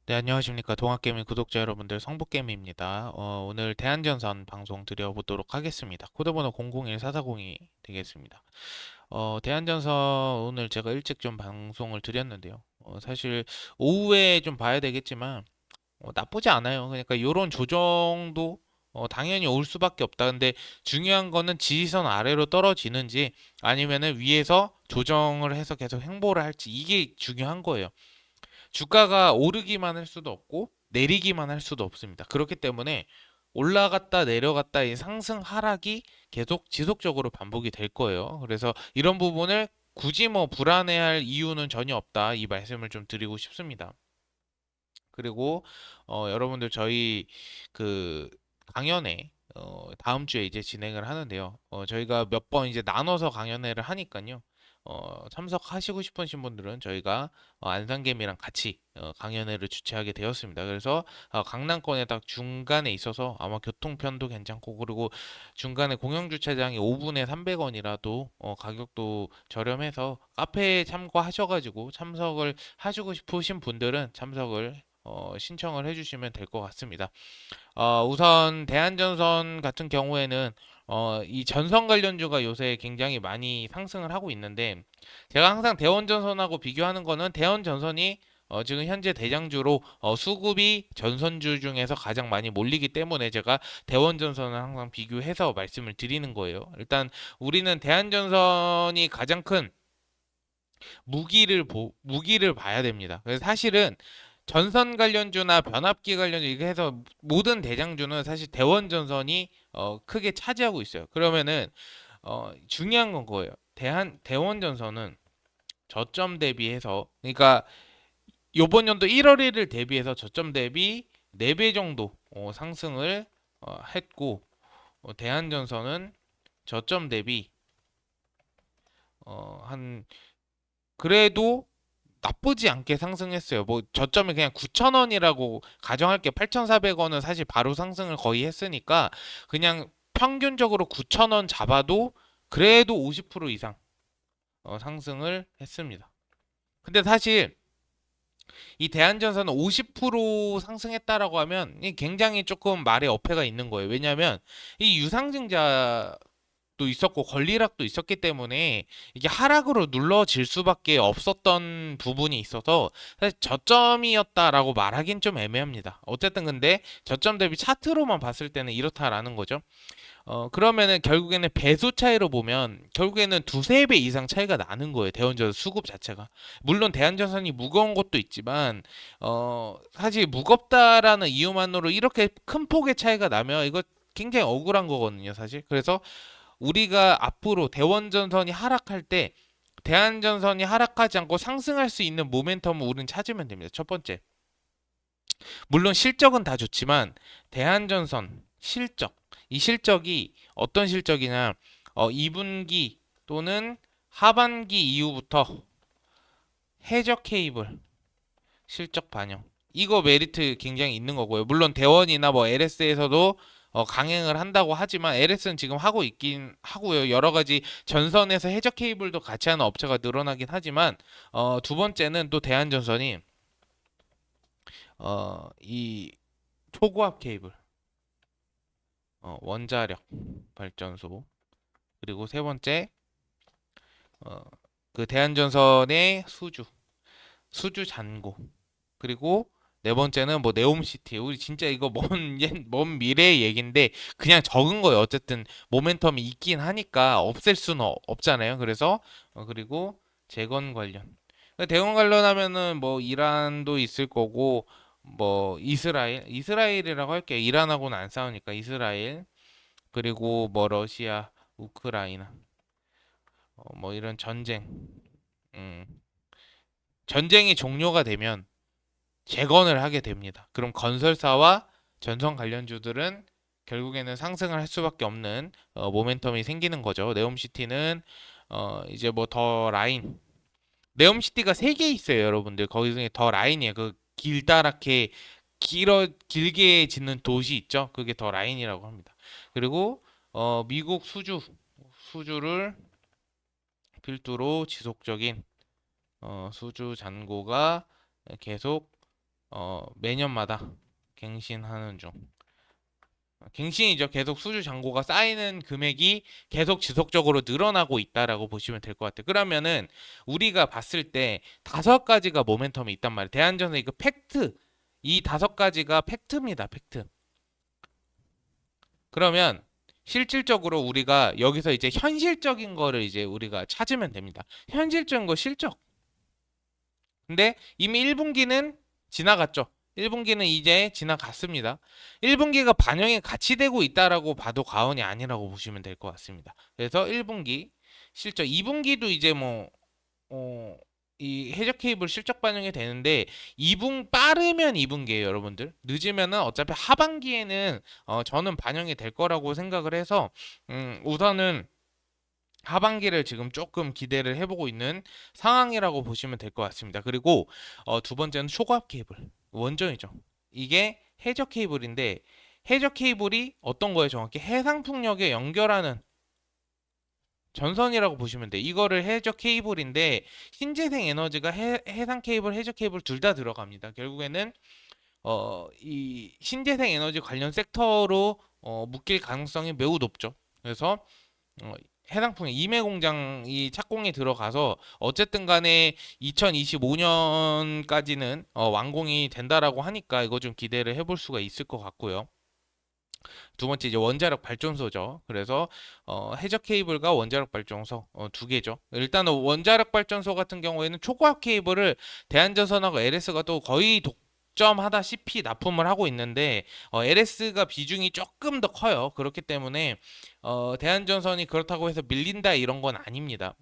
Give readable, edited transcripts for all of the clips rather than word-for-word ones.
네, 안녕하십니까. 동학개미 구독자 여러분들, 성북개미입니다. 오늘 대한전선 방송 드려보도록 하겠습니다. 코드번호 001440이 되겠습니다. 대한전선 오늘 제가 일찍 좀 방송을 드렸는데요. 사실 오후에 좀 봐야 되겠지만 나쁘지 않아요. 그러니까 이런 조정도 당연히 올 수밖에 없다. 근데 중요한 거는 지지선 아래로 떨어지는지 아니면은 위에서 조정을 해서 계속 횡보를 할지 이게 중요한 거예요. 주가가 오르기만 할 수도 없고 내리기만 할 수도 없습니다. 그렇기 때문에 올라갔다 내려갔다 이 상승 하락이 계속 지속적으로 반복이 될 거예요. 그래서 이런 부분을 굳이 뭐 불안해할 이유는 전혀 없다. 이 말씀을 좀 드리고 싶습니다. 그리고 여러분들 저희 그 강연회 다음 주에 이제 진행을 하는데요. 저희가 몇 번 이제 나눠서 강연회를 하니까요. 참석하시고 싶으신 분들은 저희가 안산개미랑 같이 강연회를 주최하게 되었습니다. 그래서 강남권에 딱 중간에 있어서 아마 교통편도 괜찮고 그리고 중간에 공영주차장이 5분에 300원이라도 가격도 저렴해서 카페에 참고하셔가지고 참석을 하시고 싶으신 분들은 참석을 신청을 해주시면 될 것 같습니다. 우선 대한전선 같은 경우에는 이 전선 관련주가 요새 굉장히 많이 상승을 하고 있는데 제가 항상 대원전선하고 비교하는 거는 대원전선이 지금 현재 대장주로 수급이 전선주 중에서 가장 많이 몰리기 때문에 제가 대원전선을 항상 비교해서 말씀을 드리는 거예요. 일단 우리는 대한전선이 가장 큰 무기를 봐야 됩니다. 그래서 사실은 전선 관련주나 변압기 관련주 이렇게 해서 모든 대장주는 사실 대원 전선이 크게 차지하고 있어요. 그러면은 중요한 건 거예요. 대원 전선은 저점 대비해서 그러니까 요번 연도 1월 1일 대비해서 저점 대비 4배 정도 상승을 했고 대한전선은 저점 대비 한 그래도 나쁘지 않게 상승했어요. 뭐 저점이 그냥 9,000원이라고 가정할게 8,400원은 사실 바로 상승을 거의 했으니까 그냥 평균적으로 9,000원 잡아도 그래도 50% 이상 상승을 했습니다. 근데 사실 이 대한전선은 50% 상승했다라고 하면 굉장히 조금 말에 어폐가 있는 거예요. 왜냐하면 이 유상증자 도 있었고 권리락도 있었기 때문에 이게 하락으로 눌러질 수밖에 없었던 부분이 있어서 사실 저점이었다라고 말하긴 좀 애매합니다. 어쨌든 근데 저점 대비 차트로만 봤을 때는 이렇다라는 거죠. 그러면은 결국에는 배수 차이로 보면 결국에는 두세 배 이상 차이가 나는 거예요. 대원전 수급 자체가. 물론 대한전선이 무거운 것도 있지만 사실 무겁다라는 이유만으로 이렇게 큰 폭의 차이가 나면 이거 굉장히 억울한 거거든요, 사실. 그래서 우리가 앞으로 대원전선이 하락할 때 대한전선이 하락하지 않고 상승할 수 있는 모멘텀을 우리는 찾으면 됩니다. 첫 번째. 물론 실적은 다 좋지만 대한전선 실적. 이 실적이 어떤 실적이냐? 2분기 또는 하반기 이후부터 해적 케이블 실적 반영. 이거 메리트 굉장히 있는 거고요. 물론 대원이나 뭐 LS에서도 강행을 한다고 하지만 LS는 지금 하고 있긴 하고요. 여러 가지 전선에서 해적 케이블도 같이 하는 업체가 늘어나긴 하지만 두 번째는 또 대한전선이 이 초고압 케이블, 원자력 발전소 그리고 세 번째 어, 그 대한전선의 수주 잔고 그리고 네 번째는 뭐 네옴시티. 우리 진짜 이거 먼 미래의 얘긴데 그냥 적은 거예요. 어쨌든 모멘텀이 있긴 하니까 없앨 수는 없잖아요. 그래서 그리고 재건 관련. 그러니까 대건 관련하면은 뭐 이란도 있을 거고 뭐 이스라엘이라고 할게요. 이란하고는 안 싸우니까 이스라엘 그리고 뭐 러시아, 우크라이나 뭐 이런 전쟁. 음, 전쟁이 종료가 되면 재건을 하게 됩니다. 그럼 건설사와 전선 관련주들은 결국에는 상승을 할 수밖에 없는 모멘텀이 생기는 거죠. 네옴시티는 이제 뭐 더 라인 네옴시티가 3개 있어요, 여러분들. 거기 중에 더 라인이에요. 그 길다랗게 길게 짓는 도시 있죠? 그게 더 라인이라고 합니다. 그리고 미국 수주를 필두로 지속적인 수주 잔고가 계속 매년마다 갱신하는 중. 갱신이죠. 계속 수주 잔고가 쌓이는 금액이 계속 지속적으로 늘어나고 있다라고 보시면 될 것 같아요. 그러면은 우리가 봤을 때 다섯 가지가 모멘텀이 있단 말이에요. 대한전선 이거 팩트. 이 다섯 가지가 팩트입니다. 팩트. 그러면 실질적으로 우리가 여기서 이제 현실적인 거를 이제 우리가 찾으면 됩니다. 현실적인 거 실적. 근데 이미 1분기는 지나갔죠. 1분기는 이제 지나갔습니다. 1분기가 반영이 같이 되고 있다라고 봐도 과언이 아니라고 보시면 될 것 같습니다. 그래서 1분기 실적, 2분기도 이제 이 해적 케이블 실적 반영이 되는데 빠르면 2분기에요, 여러분들. 늦으면은 어차피 하반기에는 저는 반영이 될 거라고 생각을 해서 우선은 하반기를 지금 조금 기대를 해보고 있는 상황이라고 보시면 될 것 같습니다. 그리고 두 번째는 초고압 케이블 원전이죠. 이게 해저 케이블인데 해저 케이블이 어떤 거예요? 정확히 해상풍력에 연결하는 전선이라고 보시면 돼요. 이거를 해저 케이블인데 신재생 에너지가 해상 케이블, 해저 케이블 둘 다 들어갑니다. 결국에는 이 신재생 에너지 관련 섹터로 묶일 가능성이 매우 높죠. 그래서 어, 해상풍 임해 공장이 착공에 들어가서 어쨌든 간에 2025년까지는 완공이 된다라고 하니까 이거 좀 기대를 해볼 수가 있을 것 같고요. 두 번째 이제 원자력 발전소죠. 그래서 해저 케이블과 원자력 발전소 두 개죠. 일단은 원자력 발전소 같은 경우에는 초고압 케이블을 대한전선하고 LS가 또 거의 독점하다시피 납품을 하고 있는데 LS가 비중이 조금 더 커요. 그렇기 때문에 대한전선이 그렇다고 해서 밀린다 이런 건 아닙니다.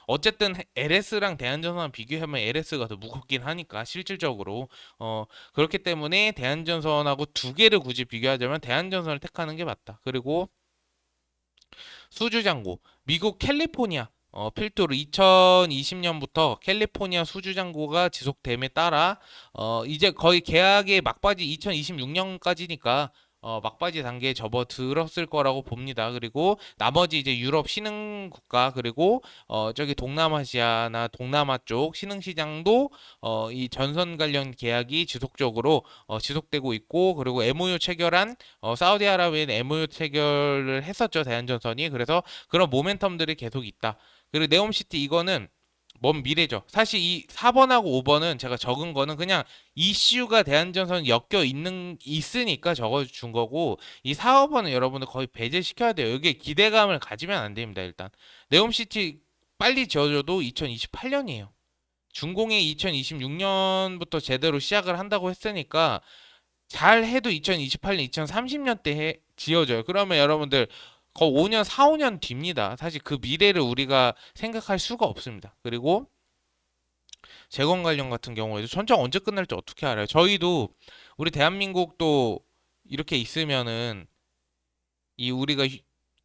어쨌든 LS랑 대한전선 비교하면 LS가 더 무겁긴 하니까 실질적으로 그렇기 때문에 대한전선하고 두 개를 굳이 비교하자면 대한전선을 택하는 게 맞다. 그리고 수주장고 미국 캘리포니아 필두로 2020년부터 캘리포니아 수주장고가 지속됨에 따라 이제 거의 계약의 막바지 2026년까지니까 막바지 단계에 접어들었을 거라고 봅니다. 그리고 나머지 이제 유럽 신흥 국가 그리고 저기 동남아시아나 동남아 쪽 신흥 시장도 이 전선 관련 계약이 지속적으로 지속되고 있고 그리고 MOU 체결한 사우디아라비아는 MOU 체결을 했었죠. 대한전선이. 그래서 그런 모멘텀들이 계속 있다. 그리고 네옴시티 이거는 먼 미래죠. 사실 이 4번하고 5번은 제가 적은 거는 그냥 이슈가 대한전선 있으니까 적어준 거고 이 4, 5번은 여러분들 거의 배제시켜야 돼요. 여기에 기대감을 가지면 안 됩니다. 일단 네옴시티 빨리 지어줘도 2028년이에요. 준공이 2026년부터 제대로 시작을 한다고 했으니까 잘 해도 2028년, 2030년대 지어져요. 그러면 여러분들 거 5년, 4, 5년 뒤입니다. 사실 그 미래를 우리가 생각할 수가 없습니다. 그리고 재건 관련 같은 경우에도 전쟁 언제 끝날지 어떻게 알아요? 저희도 우리 대한민국도 이렇게 있으면은 이 우리가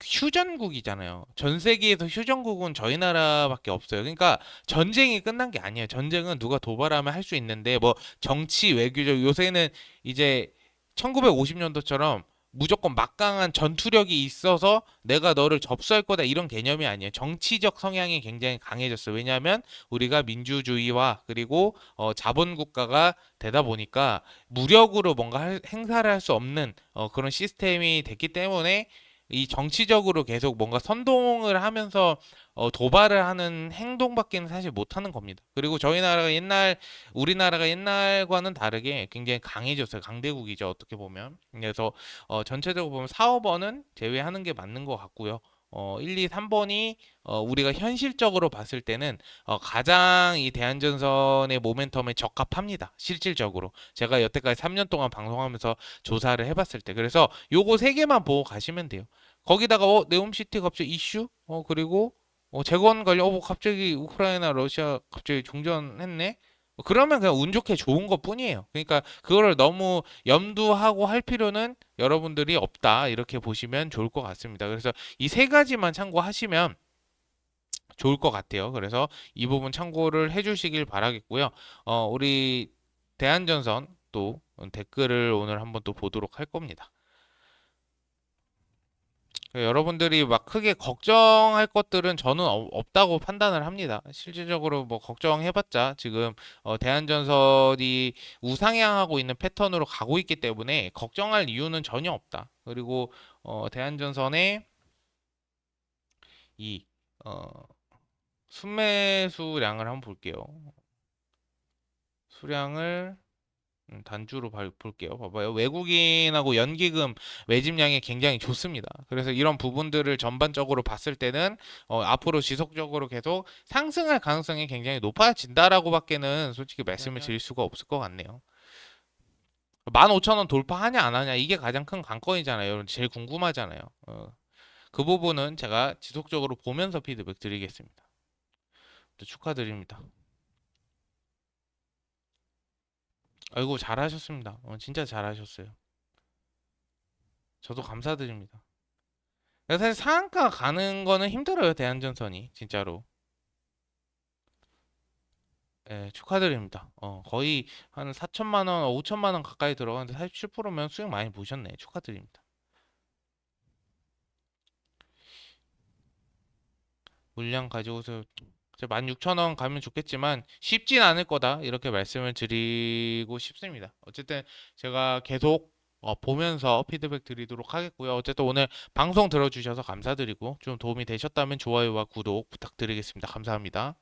휴전국이잖아요. 전 세계에서 휴전국은 저희 나라밖에 없어요. 그러니까 전쟁이 끝난 게 아니에요. 전쟁은 누가 도발하면 할 수 있는데 뭐 정치, 외교적 요새는 이제 1950년도처럼 무조건 막강한 전투력이 있어서 내가 너를 접수할 거다 이런 개념이 아니에요. 정치적 성향이 굉장히 강해졌어요. 왜냐하면 우리가 민주주의와 그리고 자본국가가 되다 보니까 무력으로 뭔가 행사를 할 수 없는 그런 시스템이 됐기 때문에 이 정치적으로 계속 뭔가 선동을 하면서 도발을 하는 행동밖에는 사실 못하는 겁니다. 그리고 우리나라가 옛날과는 다르게 굉장히 강해졌어요. 강대국이죠. 어떻게 보면. 그래서 전체적으로 보면 4, 5번은 제외하는 게 맞는 것 같고요. 1, 2, 3번이 우리가 현실적으로 봤을 때는 가장 이 대한전선의 모멘텀에 적합합니다. 실질적으로. 제가 여태까지 3년 동안 방송하면서 조사를 해봤을 때. 그래서 요거 세 개만 보고 가시면 돼요. 거기다가 네옴시티 갑자기 이슈? 그리고 재건 관련 뭐 갑자기 우크라이나 러시아 갑자기 종전했네? 그러면 그냥 운 좋게 좋은 것 뿐이에요. 그러니까 그거를 너무 염두하고 할 필요는 여러분들이 없다. 이렇게 보시면 좋을 것 같습니다. 그래서 이 세 가지만 참고하시면 좋을 것 같아요. 그래서 이 부분 참고를 해주시길 바라겠고요. 우리 대한전선 또 댓글을 오늘 한번 또 보도록 할 겁니다. 여러분들이 막 크게 걱정할 것들은 저는 없다고 판단을 합니다. 실질적으로 뭐 걱정해봤자 지금 대한전선이 우상향하고 있는 패턴으로 가고 있기 때문에 걱정할 이유는 전혀 없다. 그리고 대한전선의 이 순매수량을 한번 볼게요. 수량을 단주로 볼게요. 봐봐요. 외국인하고 연기금 매집량이 굉장히 좋습니다. 그래서 이런 부분들을 전반적으로 봤을 때는 앞으로 지속적으로 계속 상승할 가능성이 굉장히 높아진다라고밖에는 솔직히 말씀을 드릴 수가 없을 것 같네요. 15,000원 돌파하냐 안 하냐 이게 가장 큰 관건이잖아요. 여러분 제일 궁금하잖아요. 그 부분은 제가 지속적으로 보면서 피드백 드리겠습니다. 축하드립니다. 아이고 잘하셨습니다. 진짜 잘하셨어요. 저도 감사드립니다. 사실 상한가 가는 거는 힘들어요. 대한전선이 진짜로. 예, 축하드립니다. 거의 한 4천만 원, 5천만 원 가까이 들어가는데 47%면 수익 많이 보셨네. 축하드립니다. 물량 가져오세요. 16,000원 가면 좋겠지만 쉽진 않을 거다. 이렇게 말씀을 드리고 싶습니다. 어쨌든 제가 계속 보면서 피드백 드리도록 하겠고요. 어쨌든 오늘 방송 들어주셔서 감사드리고 좀 도움이 되셨다면 좋아요와 구독 부탁드리겠습니다. 감사합니다.